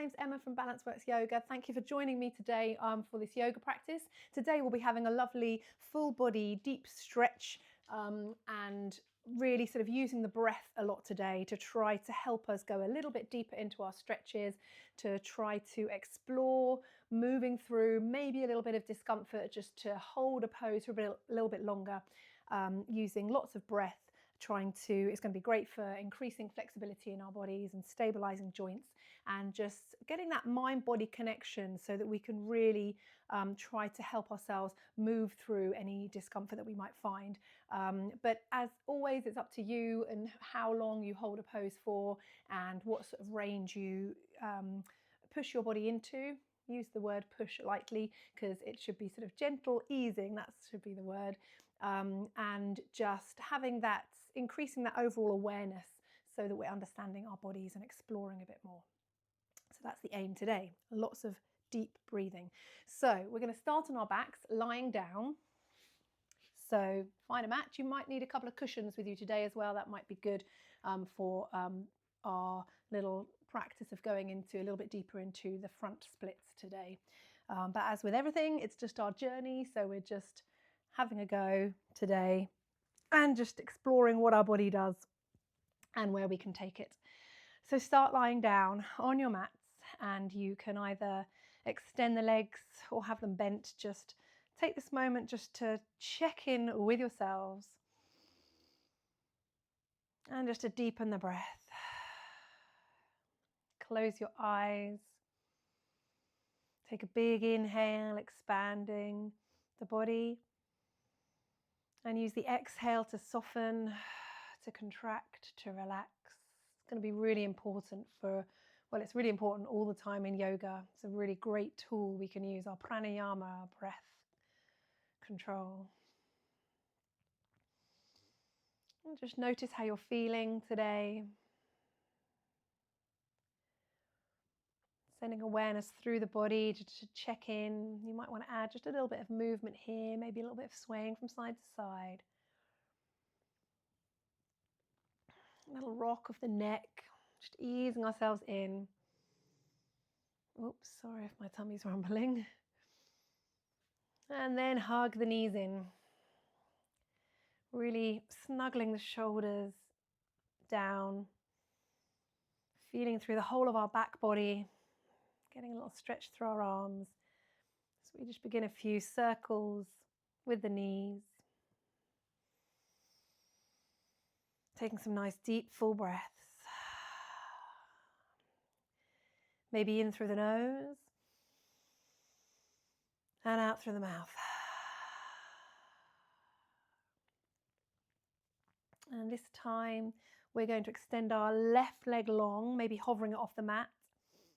name's Emma from Balance Works Yoga. Thank you for joining me today for this yoga practice. Today we'll be having a lovely full body deep stretch and really sort of using the breath a lot today to try to help us go a little bit deeper into our stretches, to try to explore moving through maybe a little bit of discomfort, just to hold a pose for a little bit longer, using lots of breath. It's going to be great for increasing flexibility in our bodies and stabilizing joints and just getting that mind-body connection so that we can really try to help ourselves move through any discomfort that we might find. But as always, it's up to you and how long you hold a pose for and what sort of range you push your body into. Use the word push lightly because it should be sort of gentle easing, that should be the word. And just having that, increasing that overall awareness so that we're understanding our bodies and exploring a bit more. So that's the aim today, lots of deep breathing. So we're going to start on our backs, lying down. So find a mat. You might need a couple of cushions with you today as well. That might be good for our little practice of going into a little bit deeper into the front splits today. But as with everything, it's just our journey. So we're just having a go today and just exploring what our body does and where we can take it. So start lying down on your mats and you can either extend the legs or have them bent. Just take this moment just to check in with yourselves and just to deepen the breath. Close your eyes. Take a big inhale, expanding the body. And use the exhale to soften, to contract, to relax. It's going to be really important it's really important all the time in yoga. It's a really great tool we can use, our pranayama, our breath control. And just notice how you're feeling today. Sending awareness through the body to check in. You might want to add just a little bit of movement here, maybe a little bit of swaying from side to side. A little rock of the neck, just easing ourselves in. Oops, sorry if my tummy's rumbling. And then hug the knees in. Really snuggling the shoulders down. Feeling through the whole of our back body. Getting a little stretch through our arms. So we just begin a few circles with the knees. Taking some nice deep full breaths. Maybe in through the nose and out through the mouth. And this time we're going to extend our left leg long, maybe hovering it off the mat.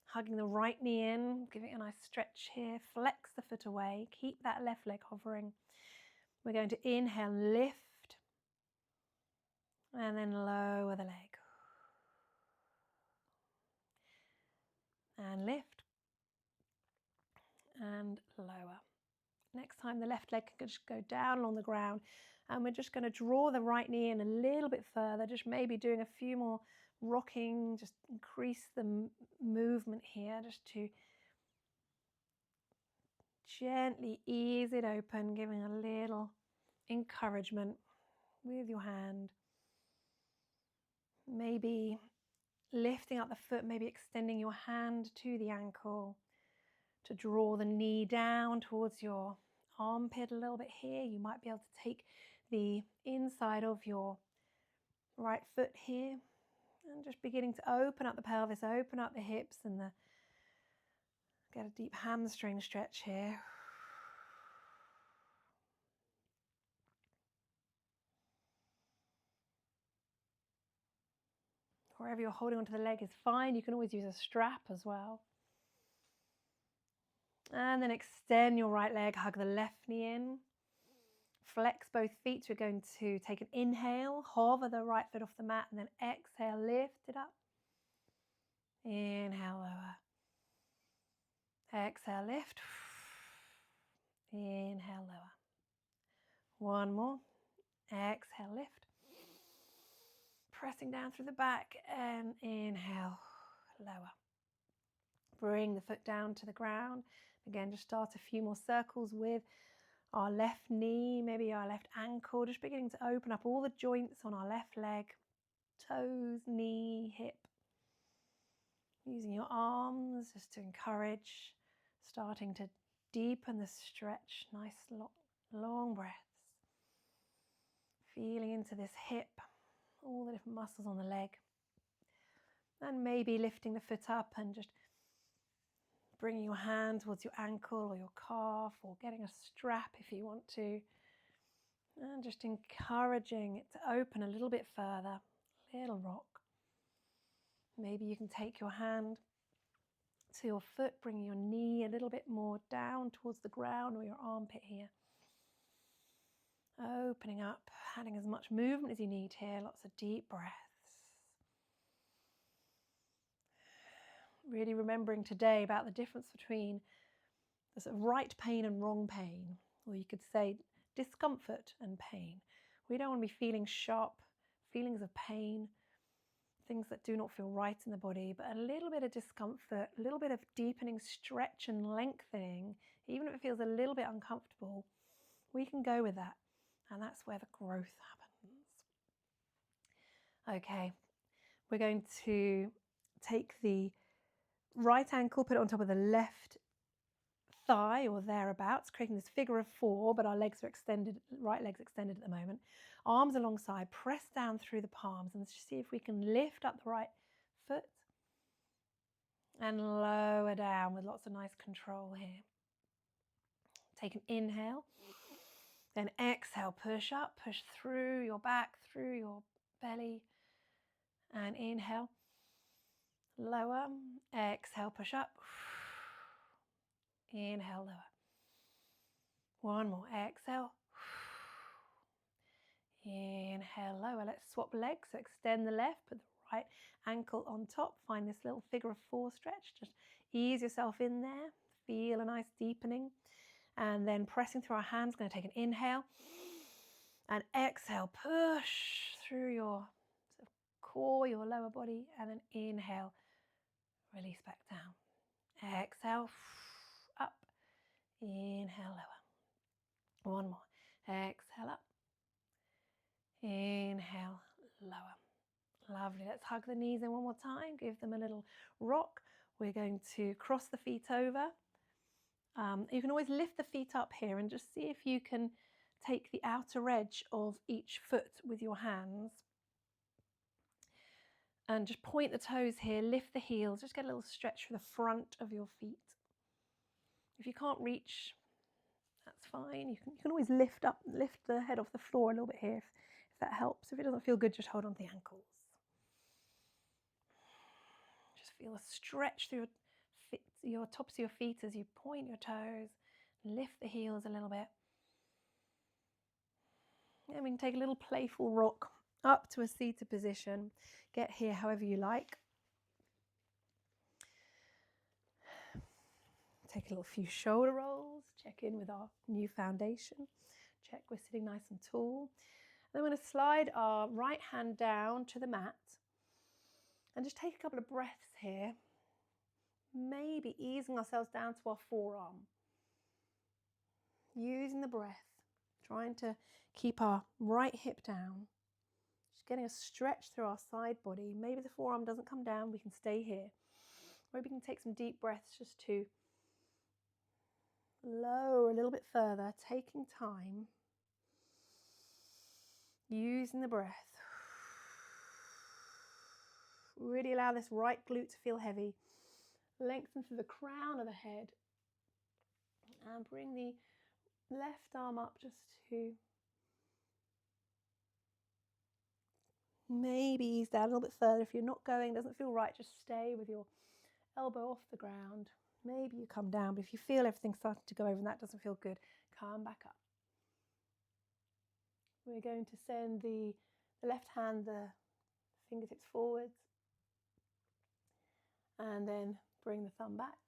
Hugging the right knee in, giving it a nice stretch here. Flex the foot away. Keep that left leg hovering. We're going to inhale, lift. And then lower the leg. And lift. And lower. Next time the left leg can just go down along the ground. And we're just going to draw the right knee in a little bit further. Just maybe doing a few more rocking. Just increase the movement here. Just to gently ease it open. Giving a little encouragement with your hand. Maybe lifting up the foot, maybe extending your hand to the ankle to draw the knee down towards your armpit a little bit here. You might be able to take the inside of your right foot here and just beginning to open up the pelvis, open up the hips and get a deep hamstring stretch here. Wherever you're holding onto the leg is fine. You can always use a strap as well. And then extend your right leg, hug the left knee in. Flex both feet. We're going to take an inhale, hover the right foot off the mat, and then exhale, lift it up. Inhale, lower. Exhale, lift. Inhale, lower. One more. Exhale, lift. Pressing down through the back and inhale, lower. Bring the foot down to the ground. Again, just start a few more circles with our left knee, maybe our left ankle, just beginning to open up all the joints on our left leg, toes, knee, hip. Using your arms just to encourage, starting to deepen the stretch, nice long breaths. Feeling into this hip, all the different muscles on the leg. And maybe lifting the foot up and just bringing your hand towards your ankle or your calf, or getting a strap if you want to. And just encouraging it to open a little bit further, little rock. Maybe you can take your hand to your foot, bringing your knee a little bit more down towards the ground or your armpit here. Opening up, adding as much movement as you need here, lots of deep breaths. Really remembering today about the difference between the sort of right pain and wrong pain, or you could say discomfort and pain. We don't want to be feeling sharp feelings of pain, things that do not feel right in the body, but a little bit of discomfort, a little bit of deepening stretch and lengthening, even if it feels a little bit uncomfortable, we can go with that. And that's where the growth happens. Okay, we're going to take the right ankle, put it on top of the left thigh or thereabouts, creating this figure of four, but our legs are extended, right leg's extended at the moment. Arms alongside, press down through the palms, and let's just see if we can lift up the right foot and lower down with lots of nice control here. Take an inhale, then exhale, push up, push through your back, through your belly, and inhale, lower, exhale, push up, inhale, lower. One more, exhale, inhale, lower. Let's swap legs, so extend the left, put the right ankle on top, find this little figure of four stretch, just ease yourself in there, feel a nice deepening, and then pressing through our hands, going to take an inhale, and exhale, push through your sort of core, your lower body, and then inhale, release back down, exhale, up, inhale, lower. One more, exhale, up, inhale, lower. Lovely. Let's hug the knees in one more time, give them a little rock. We're going to cross the feet over. You can always lift the feet up here and just see if you can take the outer edge of each foot with your hands and just point the toes here, lift the heels, just get a little stretch for the front of your feet. If you can't reach, that's fine. You can always lift the head off the floor a little bit here if that helps. If it doesn't feel good, just hold on to the ankles. Just feel a stretch through your tops of your feet as you point your toes, lift the heels a little bit. And we can take a little playful rock up to a seated position. Get here however you like. Take a little few shoulder rolls, check in with our new foundation. Check we're sitting nice and tall. Then we're going to slide our right hand down to the mat and just take a couple of breaths here. Maybe easing ourselves down to our forearm. Using the breath, trying to keep our right hip down. Just getting a stretch through our side body. Maybe the forearm doesn't come down, we can stay here. Or we can take some deep breaths just to lower a little bit further, taking time. Using the breath. Really allow this right glute to feel heavy. Lengthen through the crown of the head. And bring the left arm up just to maybe ease down a little bit further. If you're not going, doesn't feel right, just stay with your elbow off the ground. Maybe you come down, but if you feel everything starting to go over and that doesn't feel good, come back up. We're going to send the left hand, the fingertips forwards, and then bring the thumb back.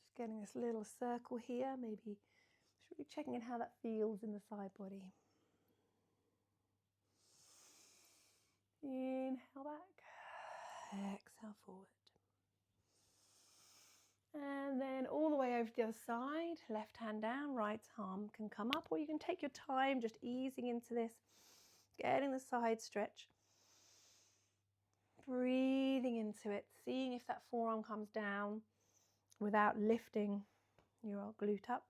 Just getting this little circle here, maybe just really checking in how that feels in the side body. Inhale back, exhale forward. to the other side, left hand down, right arm can come up, or you can take your time just easing into this, getting the side stretch, breathing into it, seeing if that forearm comes down without lifting your glute up.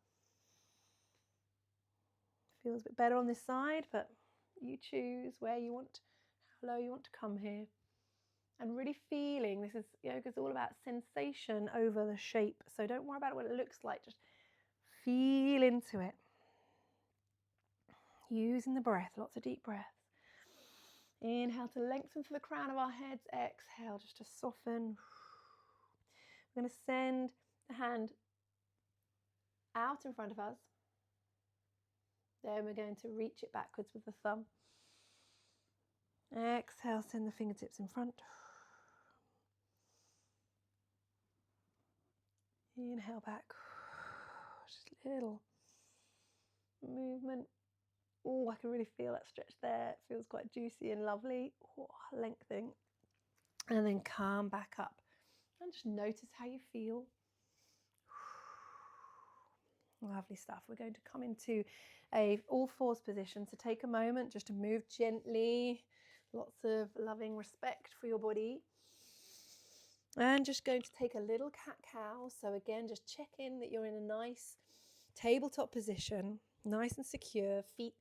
Feels a bit better on this side, but you choose where you want, how low you want to come here. And really feeling, this is, yoga's all about sensation over the shape. So don't worry about what it looks like, just feel into it. Using the breath, lots of deep breaths. Inhale to lengthen through the crown of our heads. Exhale just to soften. We're going to send the hand out in front of us. Then we're going to reach it backwards with the thumb. Exhale, send the fingertips in front. Inhale back. Just a little movement. Oh, I can really feel that stretch there. It feels quite juicy and lovely. Oh, lengthening. And then come back up. And just notice how you feel. Lovely stuff. We're going to come into a all fours position. So take a moment just to move gently. Lots of loving respect for your body. And just going to take a little cat-cow. So again, just check in that you're in a nice tabletop position, nice and secure, feet,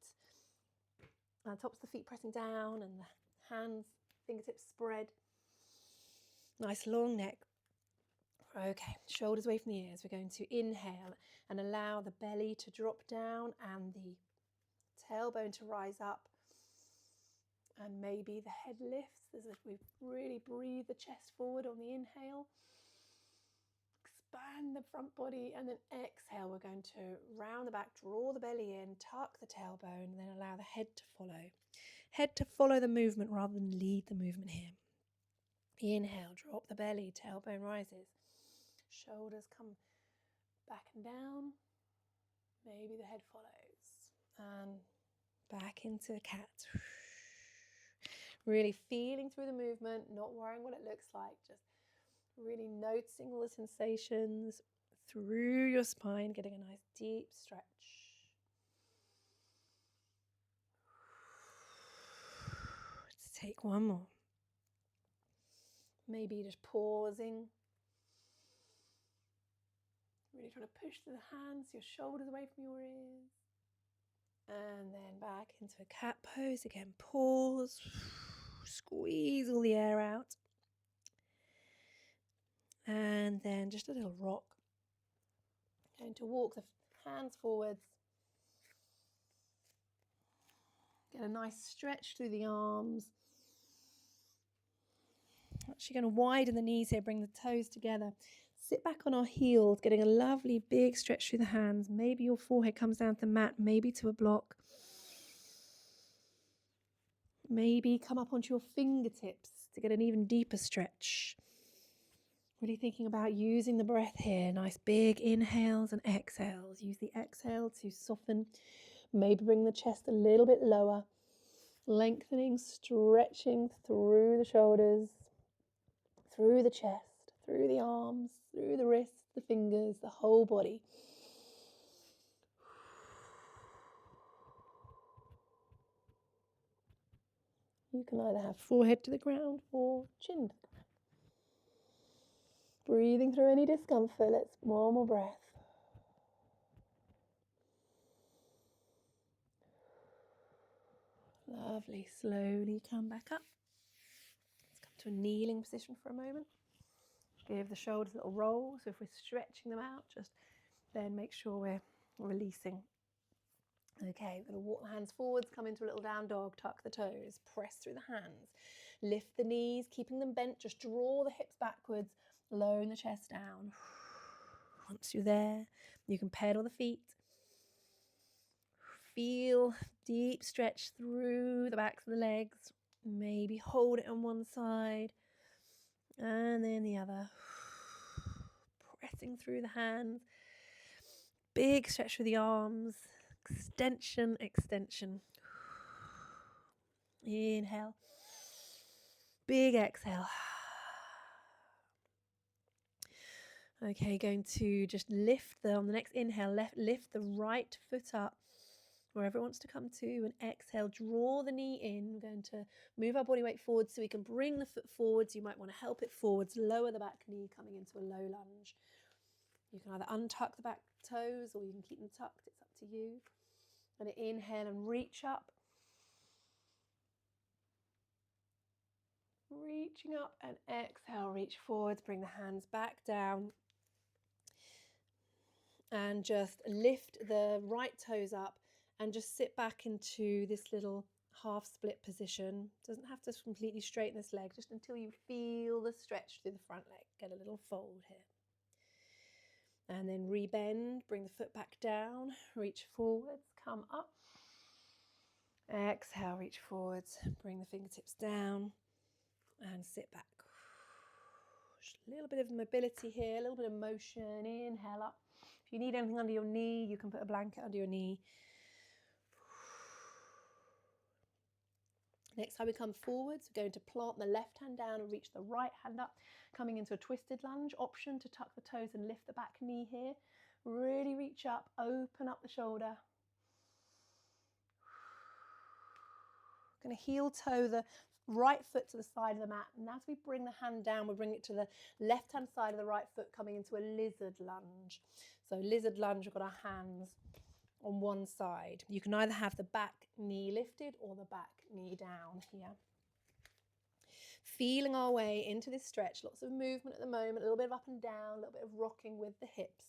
tops of the feet pressing down and the hands, fingertips spread. Nice long neck. Okay, shoulders away from the ears. We're going to inhale and allow the belly to drop down and the tailbone to rise up. And maybe the head lifts as if we really breathe the chest forward on the inhale. Expand the front body, and then exhale. We're going to round the back, draw the belly in, tuck the tailbone, and then allow the head to follow. Head to follow the movement rather than lead the movement here. Inhale, drop the belly, tailbone rises. Shoulders come back and down. Maybe the head follows. And back into the cat. Really feeling through the movement, not worrying what it looks like, just really noticing all the sensations through your spine, getting a nice deep stretch. Let's take one more. Maybe just pausing. Really trying to push through the hands, your shoulders away from your ears. And then back into a cat pose. Again, pause. Squeeze all the air out. And then just a little rock. Going to walk the hands forwards. Get a nice stretch through the arms. Actually going to widen the knees here, bring the toes together. Sit back on our heels, getting a lovely big stretch through the hands. Maybe your forehead comes down to the mat, maybe to a block. Maybe come up onto your fingertips to get an even deeper stretch. Really thinking about using the breath here. Nice big inhales and exhales. Use the exhale to soften. Maybe bring the chest a little bit lower. Lengthening, stretching through the shoulders, through the chest, through the arms, through the wrists, the fingers, the whole body. You can either have forehead to the ground or chin to the ground. Breathing through any discomfort. Let's one more breath. Lovely. Slowly come back up. Let's come to a kneeling position for a moment. Give the shoulders a little roll. So if we're stretching them out, just then make sure we're releasing. Okay, we're going to walk the hands forwards, come into a little down dog, tuck the toes, press through the hands, lift the knees, keeping them bent, just draw the hips backwards, lowering the chest down. Once you're there, you can pedal the feet. Feel deep stretch through the backs of the legs. Maybe hold it on one side and then the other. Pressing through the hands. Big stretch through the arms. Extension, extension. Inhale. Big exhale. Okay, going to just lift on the next inhale, lift the right foot up wherever it wants to come to, and exhale, draw the knee in. We're going to move our body weight forward so we can bring the foot forwards. You might want to help it forwards, lower the back knee, coming into a low lunge. You can either untuck the back toes or you can keep them tucked, it's up to you. And inhale and reach up. Reaching up, and exhale, reach forwards, bring the hands back down. And just lift the right toes up and just sit back into this little half split position. Doesn't have to completely straighten this leg, just until you feel the stretch through the front leg. Get a little fold here. And then rebend, bring the foot back down, reach forwards, come up. Exhale, reach forwards, bring the fingertips down and sit back. Just a little bit of mobility here, a little bit of motion. Inhale up. If you need anything under your knee, you can put a blanket under your knee. Next time we come forwards, we're going to plant the left hand down and reach the right hand up, coming into a twisted lunge. Option to tuck the toes and lift the back knee here. Really reach up, open up the shoulder. Going to heel toe the right foot to the side of the mat, and as we bring the hand down, we bring it to the left hand side of the right foot, coming into a lizard lunge. So lizard lunge, we've got our hands on one side. You can either have the back knee lifted or the back knee down here. Feeling our way into this stretch, lots of movement at the moment, a little bit of up and down, a little bit of rocking with the hips.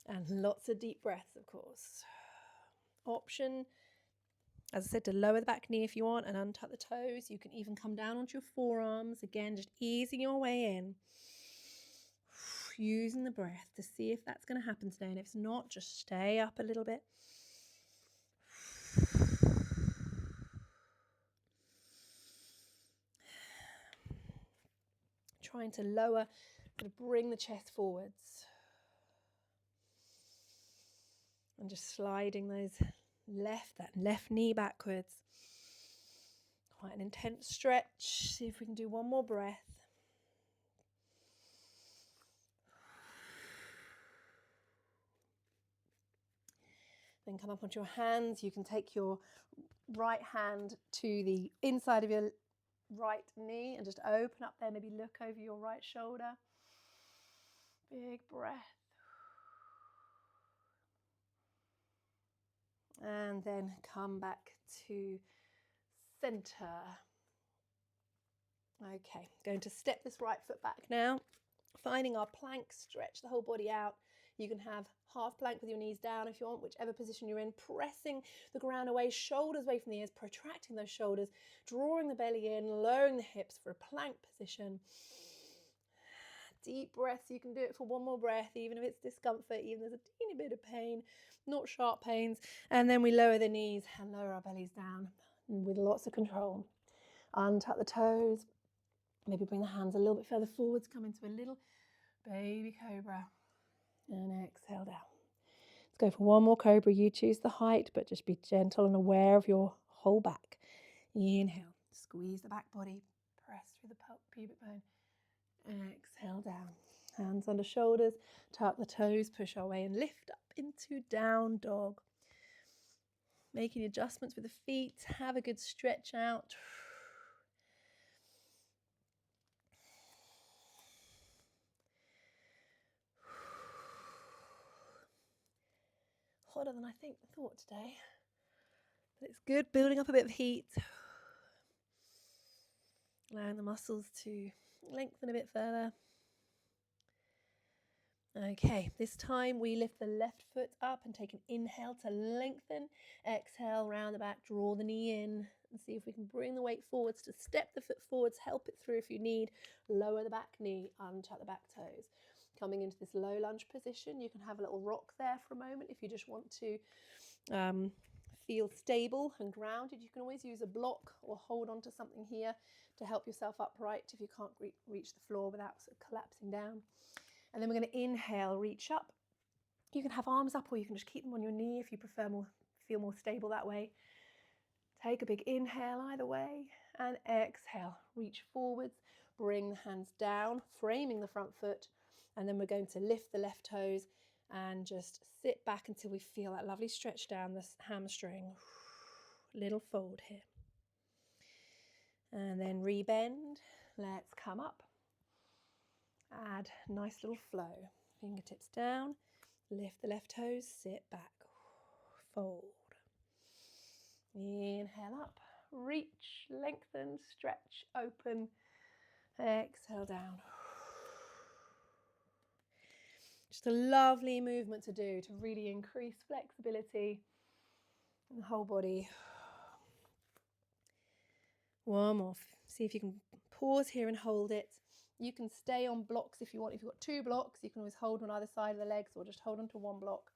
And lots of deep breaths, of course. Option, as I said, to lower the back knee if you want and untuck the toes. You can even come down onto your forearms. Again, just easing your way in. Using the breath to see if that's going to happen today. And if it's not, just stay up a little bit. Trying to lower, bring the chest forwards. And just sliding that left knee backwards. Quite an intense stretch. See if we can do one more breath. Then come up onto your hands. You can take your right hand to the inside of your right knee and just open up there. Maybe look over your right shoulder. Big breath. And then come back to center. Okay, going to step this right foot back now. Finding our plank, stretch the whole body out. You can have half plank with your knees down if you want, whichever position you're in, pressing the ground away, shoulders away from the ears, protracting those shoulders, drawing the belly in, lowering the hips for a plank position. Deep breaths, you can do it for one more breath, even if it's discomfort, even if there's a teeny bit of pain, not sharp pains. And then we lower the knees and lower our bellies down with lots of control. Untuck the toes, maybe bring the hands a little bit further forwards, come into a little baby cobra. And exhale down. Let's go for one more cobra. You choose the height, but just be gentle and aware of your whole back. Inhale, squeeze the back body, press through the pubic bone. Exhale down. Hands under shoulders, tuck the toes, push our way and lift up into down dog. Making adjustments with the feet, have a good stretch out. Hotter than I thought today, but it's good, building up a bit of heat, allowing the muscles to lengthen a bit further. Okay, this time we lift the left foot up and take an inhale to lengthen. Exhale, round the back, draw the knee in and see if we can bring the weight forwards to step the foot forwards, help it through if you need. Lower the back knee, untuck the back toes. Coming into this low lunge position, you can have a little rock there for a moment if you just want to feel stable and grounded. You can always use a block or hold on to something here to help yourself upright if you can't reach the floor without sort of collapsing down. And then we're going to inhale, reach up. You can have arms up or you can just keep them on your knee if you prefer feel more stable that way. Take a big inhale either way And exhale, reach forwards, bring the hands down, framing the front foot, and then we're going to lift the left toes and just sit back until we feel that lovely stretch down the hamstring. Little fold here. And then rebend. Let's come up. Add nice little flow. Fingertips down, lift the left toes, sit back, fold. Inhale up, reach, lengthen, stretch, open. Exhale down. Just a lovely movement to do to really increase flexibility in the whole body. One more. See if you can pause here and hold it. You can stay on blocks if you want. If you've got 2 blocks, you can always hold on either side of the legs or just hold on to 1 block.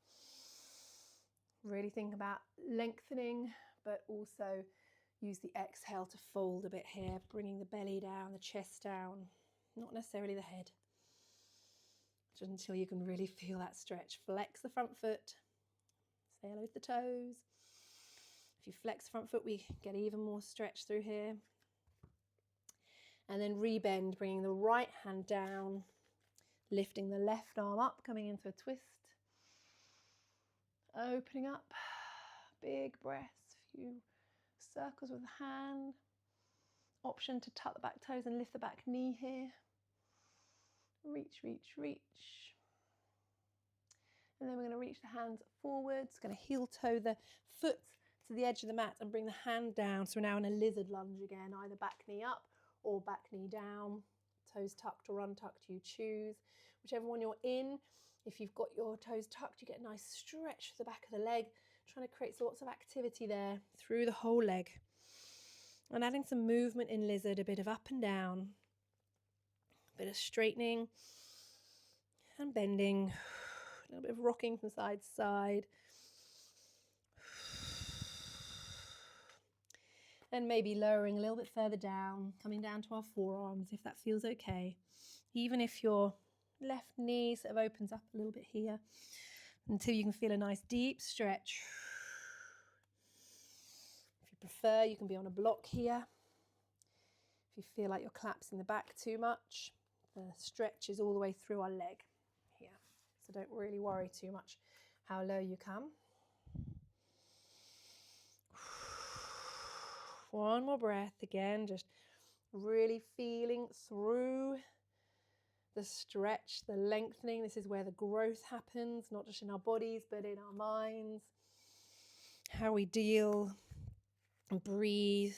Really think about lengthening, but also use the exhale to fold a bit here, bringing the belly down, the chest down, not necessarily the head. Just until you can really feel that stretch. Flex the front foot. Say hello to the toes. If you flex the front foot, we get even more stretch through here. And then rebend, bringing the right hand down, lifting the left arm up, coming into a twist. Opening up, big breaths, a few circles with the hand. Option to tuck the back toes and lift the back knee here. Reach, reach, reach. And then we're going to reach the hands forwards, going to heel toe the foot to the edge of the mat and bring the hand down. So we're now in a lizard lunge again, either back knee up or back knee down, toes tucked or untucked, you choose. Whichever one you're in, if you've got your toes tucked, you get a nice stretch to the back of the leg, trying to create lots of activity there through the whole leg. And adding some movement in lizard, a bit of up and down, a bit of straightening and bending, a little bit of rocking from side to side. And maybe lowering a little bit further down, coming down to our forearms if that feels okay. Even if your left knee sort of opens up a little bit here until you can feel a nice deep stretch. If you prefer, you can be on a block here. If you feel like you're collapsing the back too much, the stretch is all the way through our leg here. So don't really worry too much how low you come. One more breath again, just really feeling through the stretch, the lengthening. This is where the growth happens, not just in our bodies, but in our minds. How we deal and breathe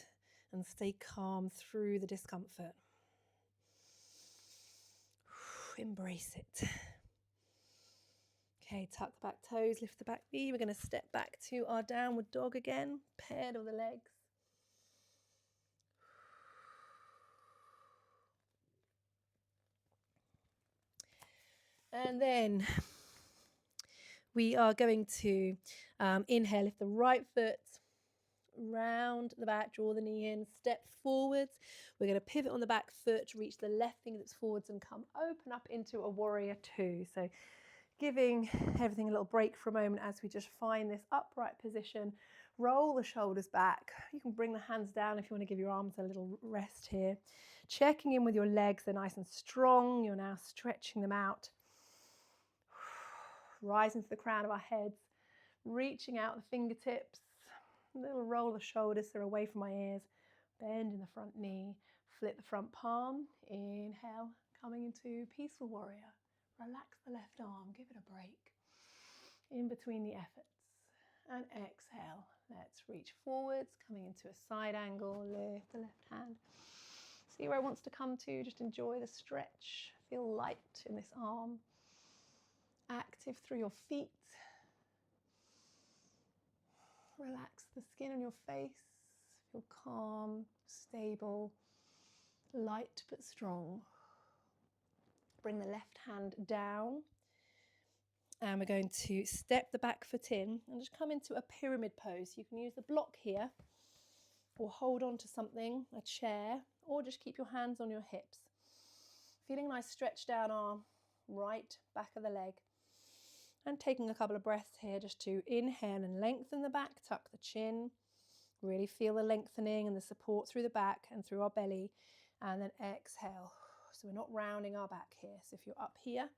and stay calm through the discomfort. Embrace it. Okay, tuck the back toes, lift the back knee. We're going to step back to our downward dog again, paired with the legs. And then we are going to inhale, lift the right foot, round the back, draw the knee in, step forwards. We're going to pivot on the back foot, reach the left fingertips forwards and come open up into a warrior 2. So giving everything a little break for a moment as we just find this upright position. Roll the shoulders back. You can bring the hands down if you want to give your arms a little rest here. Checking in with your legs, they're nice and strong. You're now stretching them out. Rising to the crown of our heads, reaching out the fingertips, a little roll of the shoulders, they're away from my ears, bend in the front knee, flip the front palm, inhale, coming into peaceful warrior, relax the left arm, give it a break, in between the efforts, and exhale, let's reach forwards, coming into a side angle, lift the left hand, see where it wants to come to, just enjoy the stretch, feel light in this arm. Active through your feet. Relax the skin on your face. Feel calm, stable, light but strong. Bring the left hand down. And we're going to step the back foot in and just come into a pyramid pose. You can use the block here or hold on to something, a chair, or just keep your hands on your hips. Feeling a nice stretch down our right back of the leg. And taking a couple of breaths here just to inhale and lengthen the back, tuck the chin, Really feel the lengthening and the support through the back and through our belly. And then exhale. So we're not rounding our back here. So if you're up here,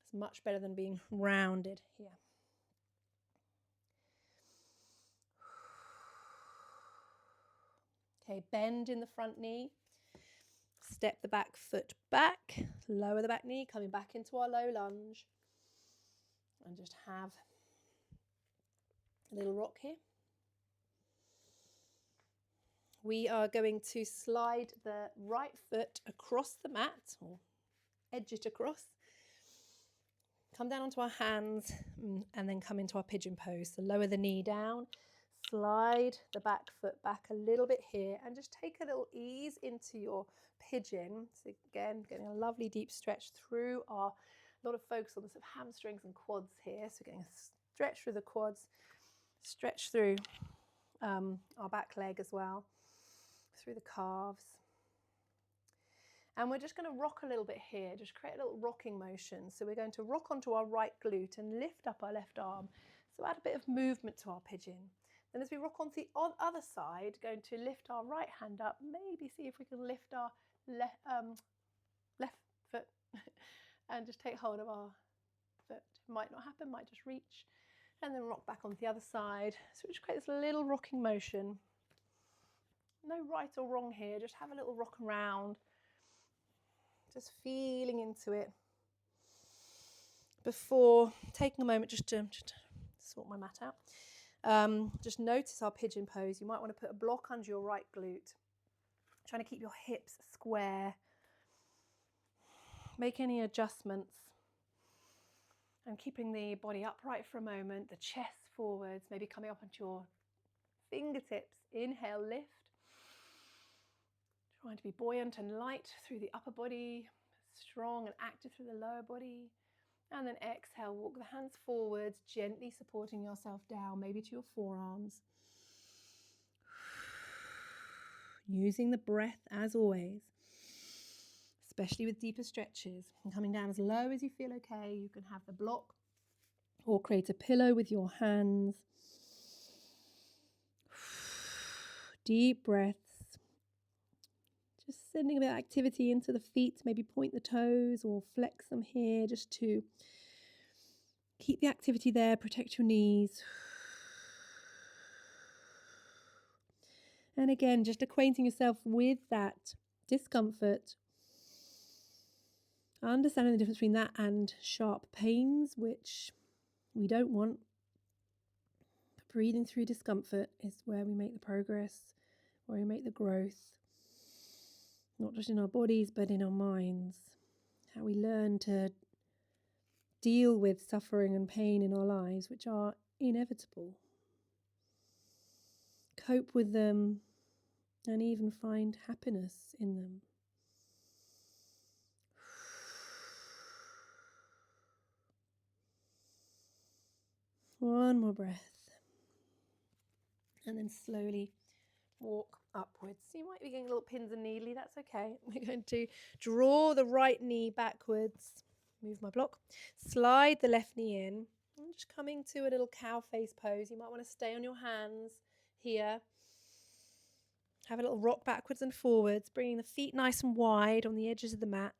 it's much better than being rounded here. Okay, bend in the front knee. Step the back foot back. Lower the back knee, coming back into our low lunge. And just have a little rock here. We are going to slide the right foot across the mat, or edge it across. Come down onto our hands and then come into our pigeon pose. So lower the knee down, slide the back foot back a little bit here, and just take a little ease into your pigeon. So again, getting a lovely deep stretch through a lot of focus on the sort of hamstrings and quads here. So getting a stretch through the quads, stretch through our back leg as well, through the calves. And we're just going to rock a little bit here, just create a little rocking motion. So we're going to rock onto our right glute and lift up our left arm. So add a bit of movement to our pigeon. Then as we rock onto the other side, going to lift our right hand up, maybe see if we can lift our left foot and just take hold of our foot. Might not happen, might just reach. And then rock back onto the other side. So we just create this little rocking motion. No right or wrong here, just have a little rock around. Just feeling into it before taking a moment just to sort my mat out. Just notice our pigeon pose. You might want to put a block under your right glute. Trying to keep your hips square. Make any adjustments. And keeping the body upright for a moment, the chest forwards, maybe coming up onto your fingertips. Inhale, lift. Trying to be buoyant and light through the upper body, strong and active through the lower body. And then exhale, walk the hands forwards, gently supporting yourself down, maybe to your forearms. Using the breath as always, especially with deeper stretches. And coming down as low as you feel okay. You can have the block or create a pillow with your hands. Deep breaths. Just sending a bit of activity into the feet, maybe point the toes or flex them here just to keep the activity there, protect your knees. And again, just acquainting yourself with that discomfort, understanding the difference between that and sharp pains, which we don't want. But breathing through discomfort is where we make the progress, where we make the growth. Not just in our bodies, but in our minds. How we learn to deal with suffering and pain in our lives, which are inevitable. Cope with them and even find happiness in them. One more breath. And then slowly walk upwards. So you might be getting little pins and needly, that's okay. We're going to draw the right knee backwards. Move my block. Slide the left knee in. And just coming to a little cow face pose. You might want to stay on your hands here. Have a little rock backwards and forwards, bringing the feet nice and wide on the edges of the mat.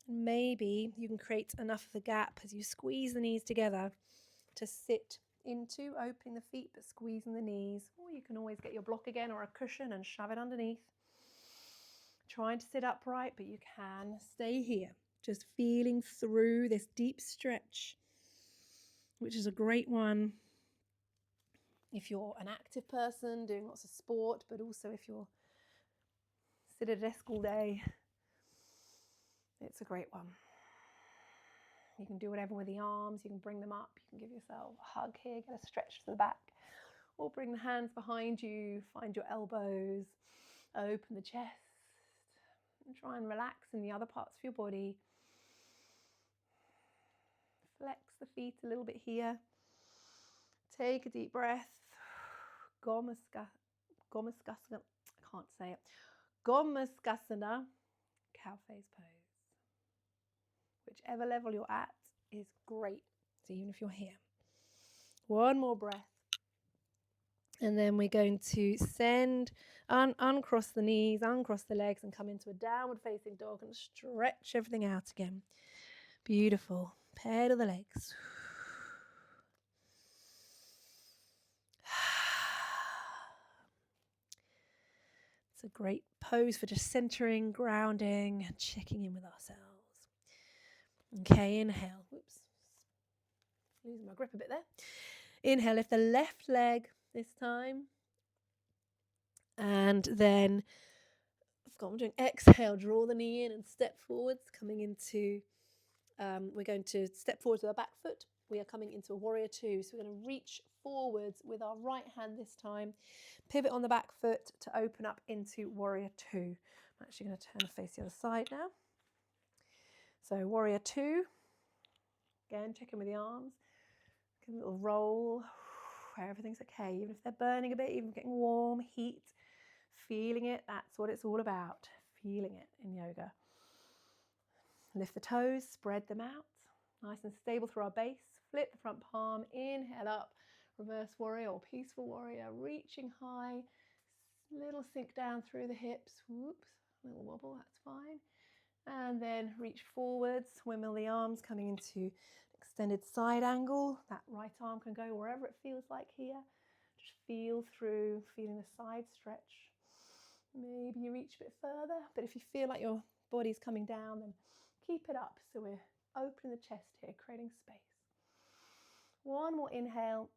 And maybe you can create enough of a gap as you squeeze the knees together to sit into, opening the feet but squeezing the knees. Or you can always get your block again or a cushion and shove it underneath. Trying to sit upright, but you can stay here. Just feeling through this deep stretch, which is a great one if you're an active person doing lots of sport, but also if you're sit at a desk all day, it's a great one. You can do whatever with the arms. You can bring them up. You can give yourself a hug here, get a stretch to the back, or bring the hands behind you, find your elbows, open the chest, and try and relax in the other parts of your body. Flex the feet a little bit here. Take a deep breath. Gomuskasana. I can't say it. Gomuskasana. Cow face pose. Whichever level you're at is great. So even if you're here. One more breath. And then we're going to uncross the knees, uncross the legs, and come into a downward facing dog and stretch everything out again. Beautiful. Pedal the legs. It's a great pose for just centering, grounding, and checking in with ourselves. Okay, inhale. Whoops. Losing my grip a bit there. Inhale, lift the left leg this time. And then, I forgot what I'm doing. Exhale, draw the knee in and step forwards, coming into, we're going to step forwards with our back foot. We are coming into a warrior two. So we're going to reach forwards with our right hand this time. Pivot on the back foot to open up into warrior two. I'm actually going to turn and face the other side now. So warrior two. Again, check in with the arms. Give a little roll. Everything's okay. Even if they're burning a bit, even getting warm, heat, feeling it. That's what it's all about. Feeling it in yoga. Lift the toes, spread them out. Nice and stable through our base. Flip the front palm. Inhale up. Reverse warrior or peaceful warrior. Reaching high. Little sink down through the hips. Whoops. Little wobble. That's fine. And then reach forwards. Windmill the arms, coming into extended side angle. That right arm can go wherever it feels like here. Just feel through, feeling the side stretch. Maybe you reach a bit further, but if you feel like your body's coming down, then keep it up. So we're opening the chest here, creating space. One more inhale,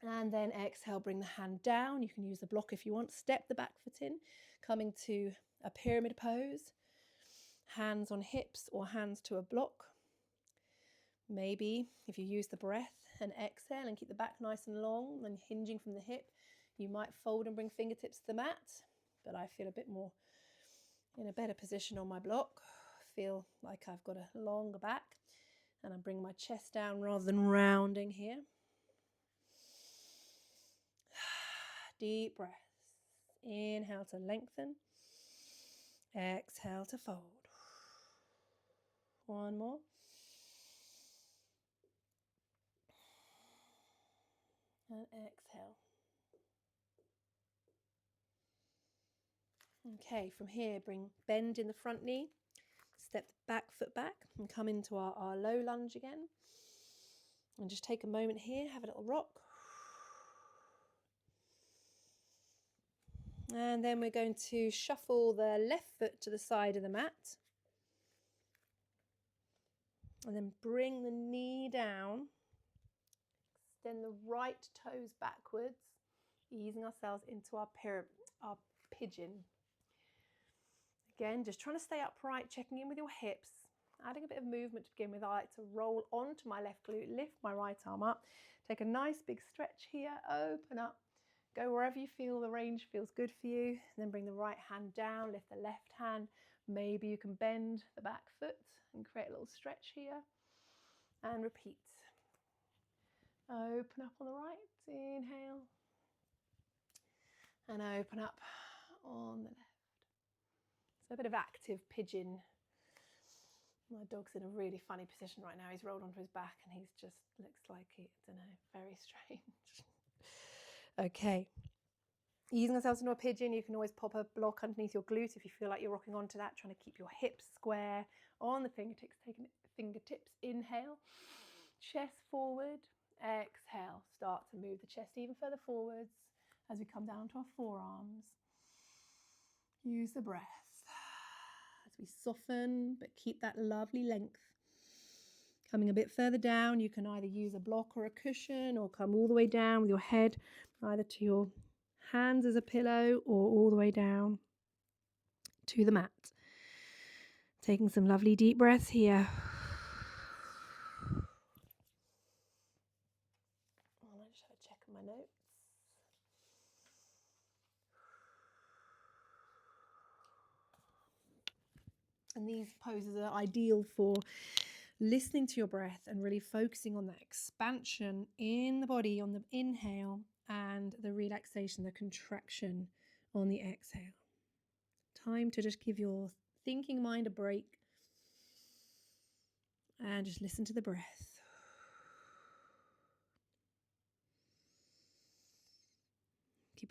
and then exhale, bring the hand down. You can use the block if you want. Step the back foot in, coming to a pyramid pose. Hands on hips or hands to a block. Maybe if you use the breath and exhale and keep the back nice and long and hinging from the hip, you might fold and bring fingertips to the mat, but I feel a bit more in a better position on my block. Feel like I've got a longer back, and I bring my chest down rather than rounding here. Deep breaths. Inhale to lengthen. Exhale to fold. One more. And exhale. Okay, from here, bend in the front knee, step the back foot back and come into our low lunge again. And just take a moment here, have a little rock. And then we're going to shuffle the left foot to the side of the mat. And then bring the knee down. Extend the right toes backwards, easing ourselves into our pigeon. Again, just trying to stay upright, checking in with your hips, adding a bit of movement to begin with. I like to roll onto my left glute, lift my right arm up, take a nice big stretch here, open up, go wherever you feel the range feels good for you, and then bring the right hand down, lift the left hand. Maybe you can bend the back foot and create a little stretch here, and repeat. Open up on the right, inhale, and open up on the left. So a bit of active pigeon. My dog's in a really funny position right now. He's rolled onto his back and he's just looks like he, I don't know, very strange. Okay. Easing ourselves into a pigeon, you can always pop a block underneath your glute if you feel like you're rocking onto that, trying to keep your hips square on the fingertips, taking fingertips, inhale, chest forward, exhale, start to move the chest even further forwards as we come down to our forearms. Use the breath as we soften, but keep that lovely length. Coming a bit further down, you can either use a block or a cushion, or come all the way down with your head either to your hands as a pillow or all the way down to the mat. Taking some lovely deep breaths here. I'll just have a check on my notes. And these poses are ideal for listening to your breath and really focusing on that expansion in the body on the inhale and the relaxation, the contraction on the exhale. Time to just give your thinking mind a break and just listen to the breath.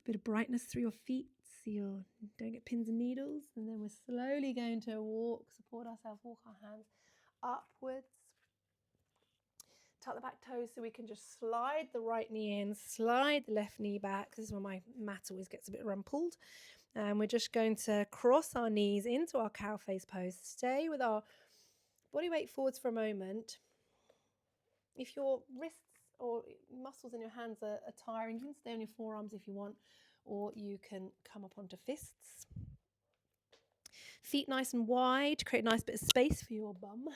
bit of brightness through your feet so you don't get pins and needles. And then we're slowly going to support ourselves, walk our hands upwards. Tuck the back toes so we can just slide the right knee in, slide the left knee back. This is where my mat always gets a bit rumpled. And we're just going to cross our knees into our cow face pose. Stay with our body weight forwards for a moment. If your wrists or muscles in your hands are tiring, you can stay on your forearms if you want, or you can come up onto fists. Feet nice and wide, create a nice bit of space for your bum.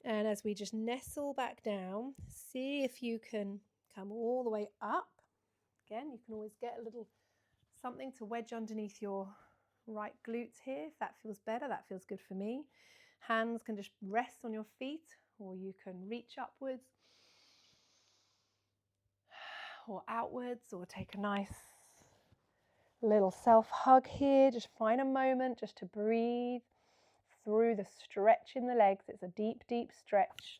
And as we just nestle back down, see if you can come all the way up. Again, you can always get a little something to wedge underneath your right glutes here. If that feels better, that feels good for me. Hands can just rest on your feet, or you can reach upwards or outwards, or take a nice little self-hug here. Just find a moment just to breathe through the stretch in the legs. It's a deep, deep stretch.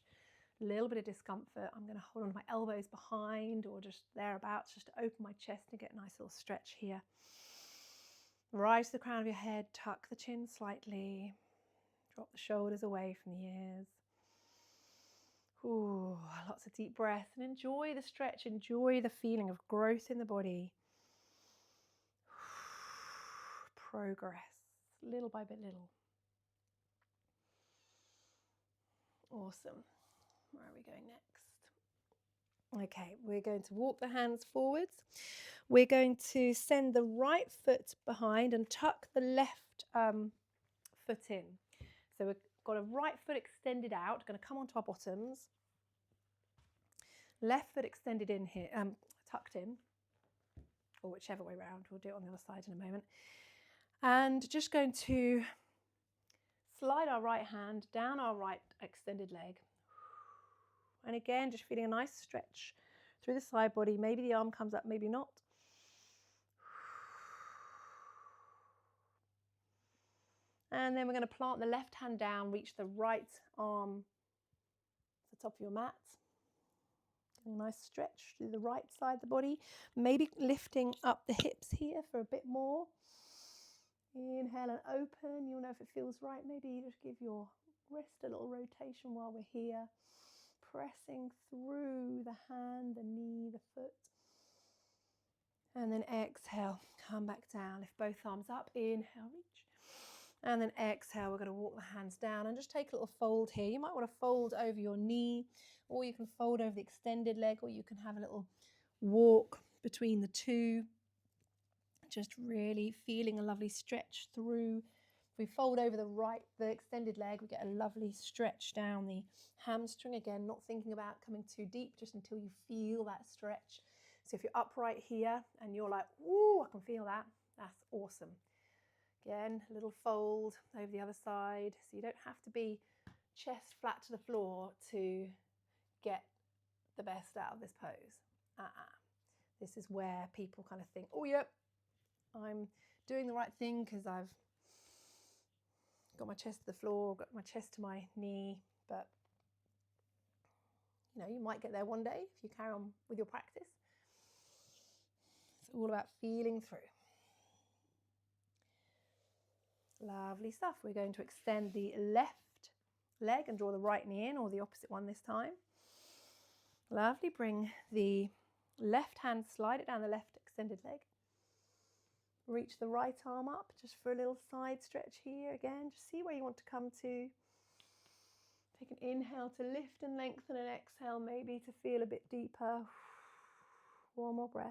A little bit of discomfort. I'm going to hold on to my elbows behind or just thereabouts, just to open my chest and get a nice little stretch here. Rise to the crown of your head, tuck the chin slightly, drop the shoulders away from the ears. Ooh, lots of deep breaths, and enjoy the stretch, enjoy the feeling of growth in the body. Progress, little by bit, little. Awesome. Where are we going next? Okay, we're going to walk the hands forwards. We're going to send the right foot behind and tuck the left foot in. So we've got a right foot extended out, going to come onto our bottoms. Left foot extended in here, tucked in, or whichever way around. We'll do it on the other side in a moment. And just going to slide our right hand down our right extended leg. And again, just feeling a nice stretch through the side body. Maybe the arm comes up, maybe not. And then we're going to plant the left hand down, reach the right arm to the top of your mat. Getting a nice stretch through the right side of the body. Maybe lifting up the hips here for a bit more. Inhale and open. You'll know if it feels right. Maybe just give your wrist a little rotation while we're here. Pressing through the hand, the knee, the foot. And then exhale, come back down. Lift both arms up, inhale, reach. And then exhale, we're going to walk the hands down and just take a little fold here. You might want to fold over your knee, or you can fold over the extended leg, or you can have a little walk between the two. Just really feeling a lovely stretch through. If we fold over the extended leg, we get a lovely stretch down the hamstring. Again, not thinking about coming too deep, just until you feel that stretch. So if you're upright here and you're like, ooh, I can feel that, that's awesome. Again, a little fold over the other side. So you don't have to be chest flat to the floor to get the best out of this pose. This is where people kind of think, oh, yep, I'm doing the right thing because I've got my chest to the floor, got my chest to my knee, but you know, you might get there one day if you carry on with your practice. It's all about feeling through. Lovely stuff. We're going to extend the left leg and draw the right knee in, or the opposite one this time. Lovely. Bring the left hand, slide it down the left extended leg. Reach the right arm up just for a little side stretch here. Again, just see where you want to come to. Take an inhale to lift and lengthen, and exhale maybe to feel a bit deeper. One more breath.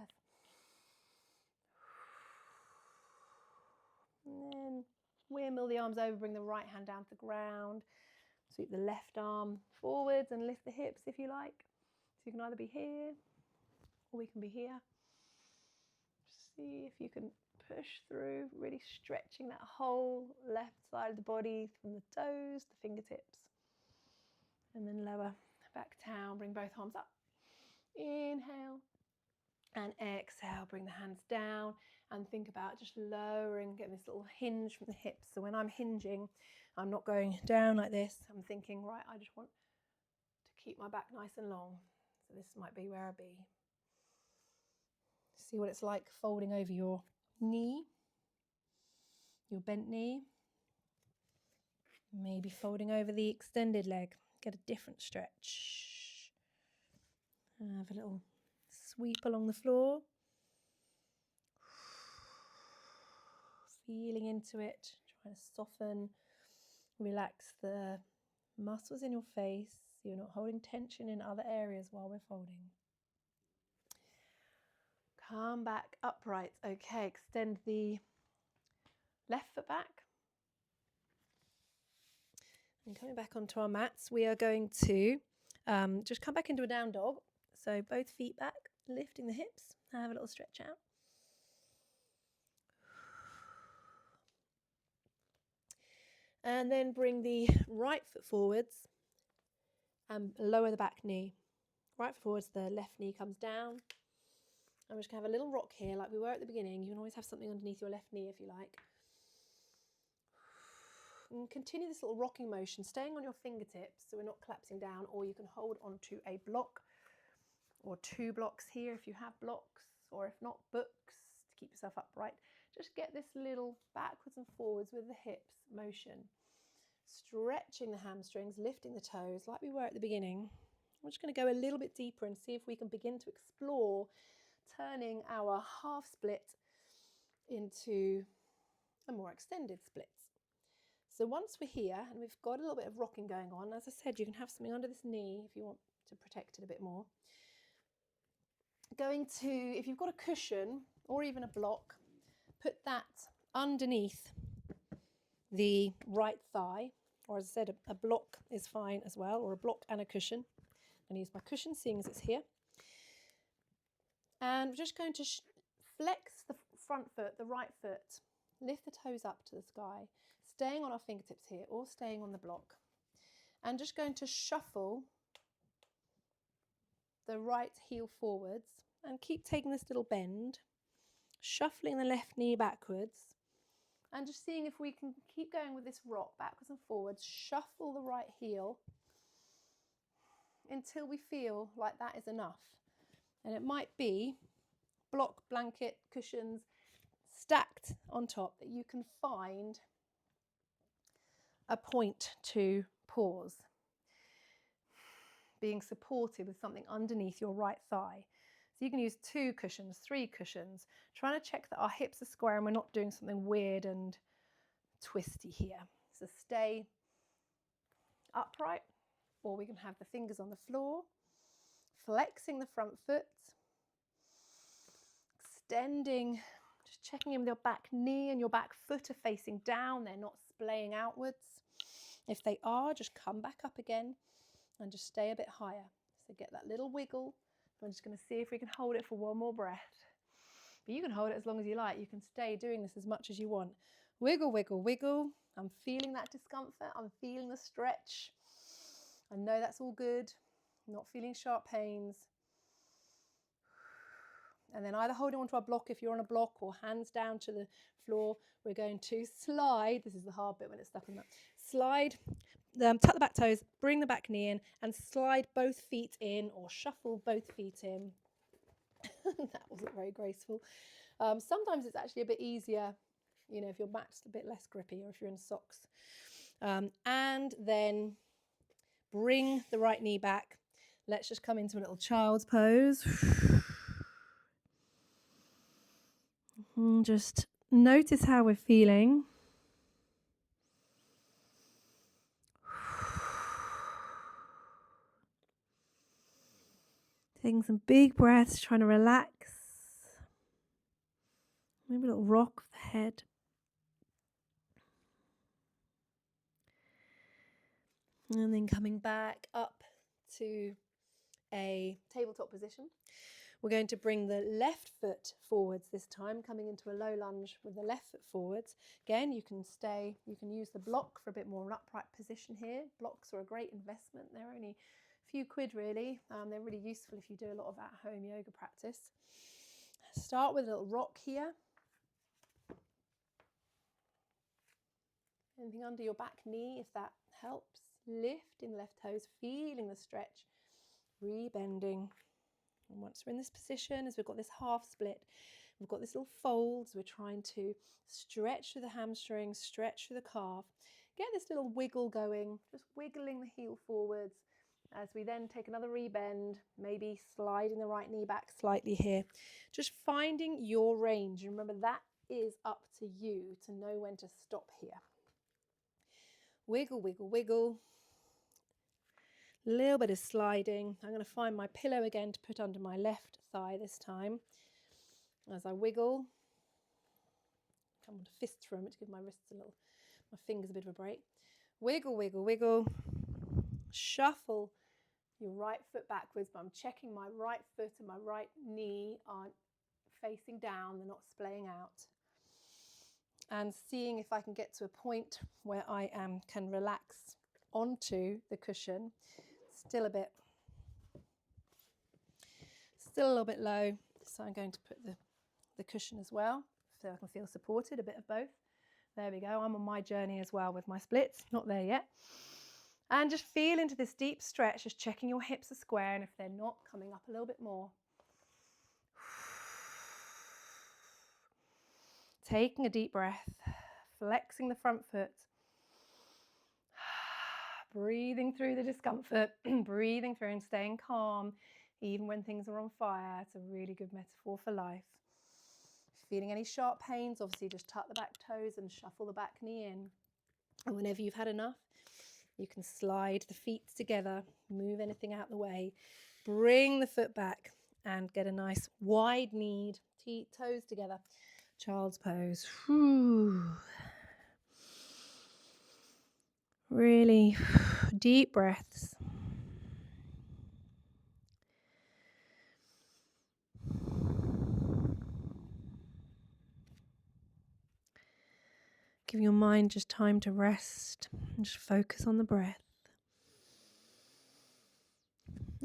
And then windmill the arms over, bring the right hand down to the ground. Sweep the left arm forwards and lift the hips if you like. So you can either be here or we can be here. Just see if you can push through, really stretching that whole left side of the body from the toes to fingertips. And then lower back down, bring both arms up. Inhale and exhale, bring the hands down and think about just lowering, getting this little hinge from the hips. So when I'm hinging, I'm not going down like this. I'm thinking, right, I just want to keep my back nice and long. So this might be where I be. See what it's like folding over your knee, your bent knee. Maybe folding over the extended leg. Get a different stretch. Have a little sweep along the floor. Feeling into it, trying to soften, relax the muscles in your face. You're not holding tension in other areas while we're folding. Come back upright. Okay, extend the left foot back. And coming back onto our mats, we are going to just come back into a down dog. So both feet back, lifting the hips. Have a little stretch out. And then bring the right foot forwards and lower the back knee. Right foot forwards, the left knee comes down. I'm just going to have a little rock here like we were at the beginning. You can always have something underneath your left knee if you like. And continue this little rocking motion, staying on your fingertips so we're not collapsing down, or you can hold onto a block or 2 blocks here if you have blocks, or if not, books to keep yourself upright. Just get this little backwards and forwards with the hips motion. Stretching the hamstrings, lifting the toes like we were at the beginning. I'm just going to go a little bit deeper and see if we can begin to explore turning our half split into a more extended split. So once we're here and we've got a little bit of rocking going on, as I said, you can have something under this knee if you want to protect it a bit more. If you've got a cushion or even a block, put that underneath the right thigh, or as I said, a block is fine as well, or a block and a cushion. I'm going to use my cushion, seeing as it's here. And we're just going to flex the front foot, the right foot, lift the toes up to the sky, staying on our fingertips here or staying on the block. And just going to shuffle the right heel forwards and keep taking this little bend, shuffling the left knee backwards, and just seeing if we can keep going with this rock backwards and forwards, shuffle the right heel until we feel like that is enough. And it might be block, blanket, cushions stacked on top that you can find a point to pause, being supported with something underneath your right thigh. So you can use 2 cushions, 3 cushions, trying to check that our hips are square and we're not doing something weird and twisty here. So stay upright, or we can have the fingers on the floor, flexing the front foot, extending, just checking in with your back knee and your back foot are facing down, they're not splaying outwards. If they are, just come back up again and just stay a bit higher. So get that little wiggle. I'm just going to see if we can hold it for one more breath. But you can hold it as long as you like. You can stay doing this as much as you want. Wiggle, wiggle, wiggle. I'm feeling that discomfort. I'm feeling the stretch. I know that's all good. I'm not feeling sharp pains. And then either holding onto our block if you're on a block, or hands down to the floor. We're going to slide. This is the hard bit when it's stuck on that. Slide, tuck the back toes, bring the back knee in, and slide both feet in, or shuffle both feet in. That wasn't very graceful. Sometimes it's actually a bit easier, you know, if your mat's a bit less grippy, or if you're in socks. And then bring the right knee back. Let's just come into a little child's pose. Just notice how we're feeling. Taking some big breaths, trying to relax. Maybe a little rock of the head. And then coming back up to a tabletop position. We're going to bring the left foot forwards this time, coming into a low lunge with the left foot forwards. Again, you can use the block for a bit more of an upright position here. Blocks are a great investment. They're only a few quid really. They're really useful if you do a lot of at-home yoga practice. Start with a little rock here. Anything under your back knee if that helps. Lifting the left toes, feeling the stretch, rebending. And once we're in this position, as we've got this half split, we've got this little fold, so we're trying to stretch through the hamstring, stretch through the calf, get this little wiggle going, just wiggling the heel forwards as we then take another rebend, maybe sliding the right knee back slightly here, just finding your range. And remember, that is up to you to know when to stop here. Wiggle, wiggle, wiggle. A little bit of sliding. I'm going to find my pillow again to put under my left thigh this time. As I wiggle, come on to fist for a minute to give my wrists a little, my fingers a bit of a break. Wiggle, wiggle, wiggle. Shuffle your right foot backwards, but I'm checking my right foot and my right knee aren't facing down, they're not splaying out. And seeing if I can get to a point where I can relax onto the cushion. Still a little bit low, so I'm going to put the cushion as well, so I can feel supported, a bit of both. There we go, I'm on my journey as well with my splits, not there yet. And just feel into this deep stretch, just checking your hips are square, and if they're not, coming up a little bit more. Taking a deep breath, flexing the front foot, breathing through the discomfort, breathing through and staying calm, even when things are on fire. It's a really good metaphor for life. Feeling any sharp pains, obviously just tuck the back toes and shuffle the back knee in. And whenever you've had enough, you can slide the feet together, move anything out the way, bring the foot back and get a nice wide-kneed, toes together, child's pose. Really deep breaths. Give your mind just time to rest and just focus on the breath.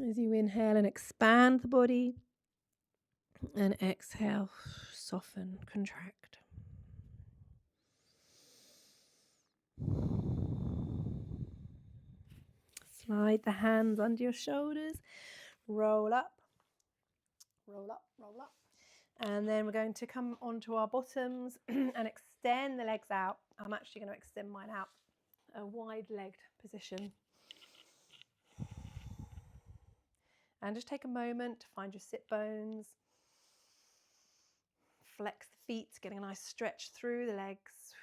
As you inhale and expand the body, and exhale, soften, contract. Slide the hands under your shoulders, roll up, roll up, roll up. And then we're going to come onto our bottoms and extend the legs out. I'm actually going to extend mine out, a wide-legged position. And just take a moment to find your sit bones. Flex the feet, getting a nice stretch through the legs.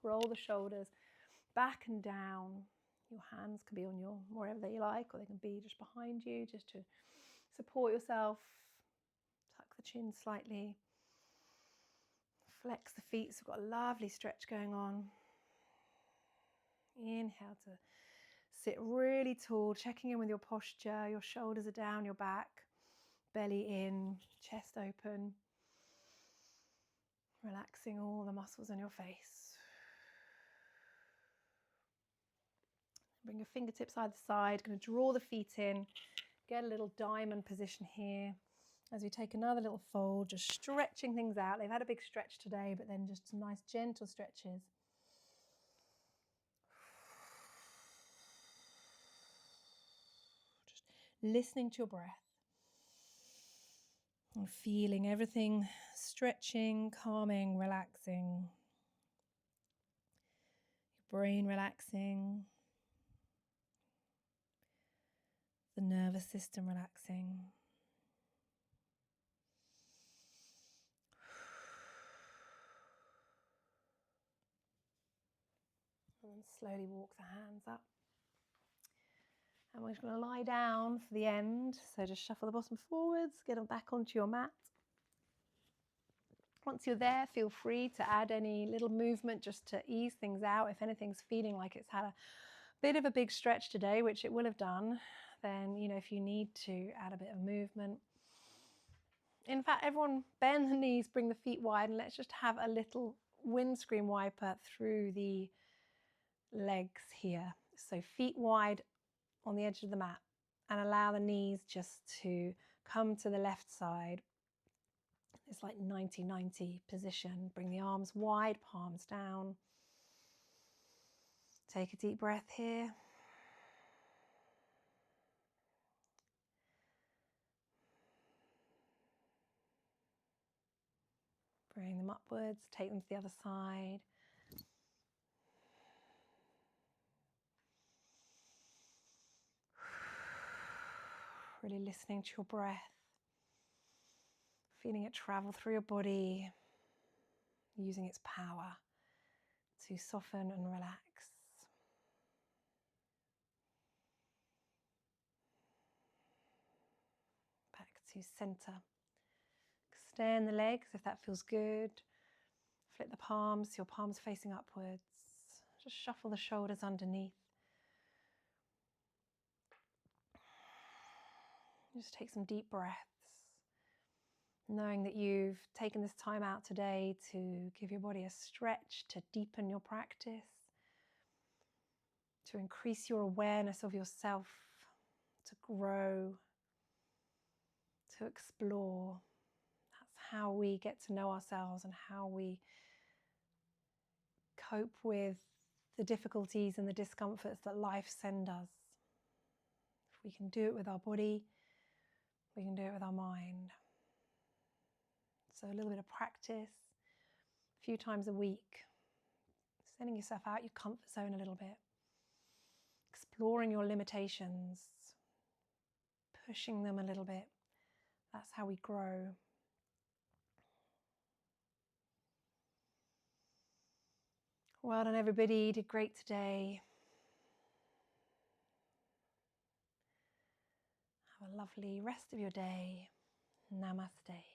Roll the shoulders back and down. Your hands can be on your wherever you like, or they can be just behind you, just to support yourself. Tuck the chin slightly. Flex the feet, so we've got a lovely stretch going on. Inhale to sit really tall, checking in with your posture. Your shoulders are down your back, belly in, chest open. Relaxing all the muscles in your face. Bring your fingertips either side. Going to draw the feet in. Get a little diamond position here. As we take another little fold, just stretching things out. They've had a big stretch today, but then just some nice gentle stretches. Just listening to your breath. And feeling everything stretching, calming, relaxing. Your brain relaxing. The nervous system relaxing. And then slowly walk the hands up. And we're just going to lie down for the end. So just shuffle the bottom forwards, get them back onto your mat. Once you're there, feel free to add any little movement just to ease things out. If anything's feeling like it's had a bit of a big stretch today, which it will have done, then, if you need to add a bit of movement. In fact, everyone bend the knees, bring the feet wide, and let's just have a little windscreen wiper through the legs here. So feet wide on the edge of the mat, and allow the knees just to come to the left side. It's like 90-90 position. Bring the arms wide, palms down. Take a deep breath here. Bring them upwards, take them to the other side. Really listening to your breath, feeling it travel through your body, using its power to soften and relax. Back to center. Extend the legs if that feels good. Flip the palms, your palms facing upwards. Just shuffle the shoulders underneath. Just take some deep breaths, knowing that you've taken this time out today to give your body a stretch, to deepen your practice, to increase your awareness of yourself, to grow, to explore. That's how we get to know ourselves and how we cope with the difficulties and the discomforts that life sends us. If we can do it with our body, we can do it with our mind. So a little bit of practice, a few times a week, sending yourself out your comfort zone a little bit, exploring your limitations, pushing them a little bit. That's how we grow. Well done, everybody. You did great today. Have a lovely rest of your day. Namaste.